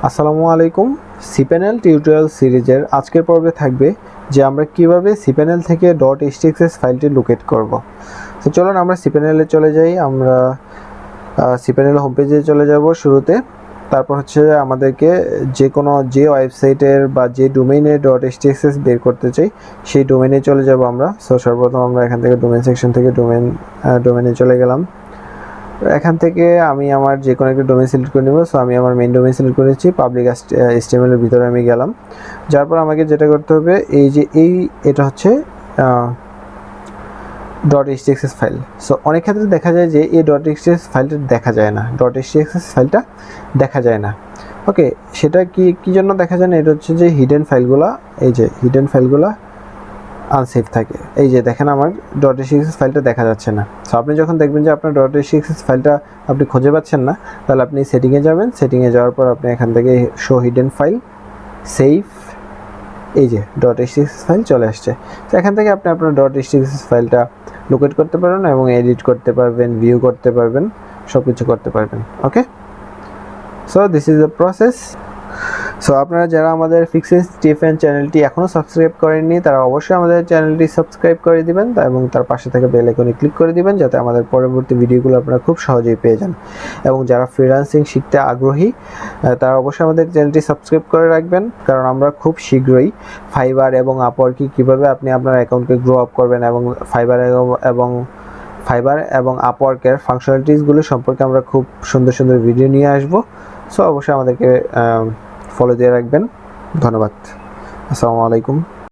আসসালামু আলাইকুম। CPanel tutorial সিরিজের আজকের পর্বে থাকবে যে আমরা কিভাবে সিপ্যানেল থেকে .htaccess ফাইলটি লোকেট করব। তো চলুন আমরা সিপ্যানেলে চলে যাই। আমরা সিপ্যানেল হোম পেজে চলে যাব শুরুতে। তারপর হচ্ছে আমাদেরকে যে ওয়েবসাইটের বা যে ডোমেইনে .htaccess বের করতে চাই সেই ডোমেইনে চলে যাব আমরা। সো সর্বপ্রথম আমরা এখান থেকে ডোমেইন সেকশন থেকে ডোমেইনে চলে গেলাম। এখান থেকে আমি আমার যে কোনো একটা ডোমেইন সিলেক্ট করে নেব। সো আমি আমার মেইন ডোমেইন সিলেক্ট করেছি, পাবলিক HTML এর ভিতরে আমি গেলাম। যার পর আমাকে যেটা করতে হবে এটা হচ্ছে .htaccess ফাইল। সো অনেক ক্ষেত্রে দেখা যায় যে এই .htaccess ফাইলটা দেখা যায় না, .htaccess ফাইলটা দেখা যায় না। ওকে, সেটা কি জন্য দেখা যায় না? এটা হচ্ছে যে হিডেন ফাইলগুলো, এই যে হিডেন ফাইলগুলো আনসেভ থাকে। এই যে দেখেন আমার .htaccess ফাইলটা দেখা যাচ্ছে না। সো আপনি যখন দেখবেন যে আপনার .htaccess ফাইলটা আপনি খুঁজে পাচ্ছেন না, তাহলে আপনি সেটিংয়ে যাবেন। সেটিংয়ে যাওয়ার পর আপনি এখান থেকে শো হিডেন ফাইল, সেভ, এই যে .htaccess ফাইল চলে আসছে। তো এখান থেকে আপনি আপনার .htaccess ফাইলটা লোকেট করতে পারবেন এবং এডিট করতে পারবেন, ভিউ করতে পারবেন, সব কিছু করতে পারবেন। Okay, so this is the process. সো আপনারা যারা আমাদের ফিক্সিংস টিএফএন চ্যানেলটি এখনও সাবস্ক্রাইব করেননি তারা অবশ্যই আমাদের চ্যানেলটি সাবস্ক্রাইব করে দিবেন এবং তার পাশে থাকা বেল আইকনে ক্লিক করে দিবেন, যাতে আমাদের পরবর্তী ভিডিওগুলো আপনারা খুব সহজেই পেয়ে যান। এবং যারা ফ্রিল্যান্সিং শিখতে আগ্রহী তারা অবশ্যই আমাদের চ্যানেলটি সাবস্ক্রাইব করে রাখবেন, কারণ আমরা খুব শীঘ্রই ফাইবার এবং আপওয়ার্কে কীভাবে আপনি আপনার অ্যাকাউন্টকে গ্রো আপ করবেন এবং ফাইবার এবং আপওয়ার্কের ফাংশনালিটিসগুলো সম্পর্কে আমরা খুব সুন্দর সুন্দর ভিডিও নিয়ে আসবো। সো অবশ্যই আমাদেরকে ফলো দিয়ে রাখবেন। ধন্যবাদ। আসসালামু আলাইকুম।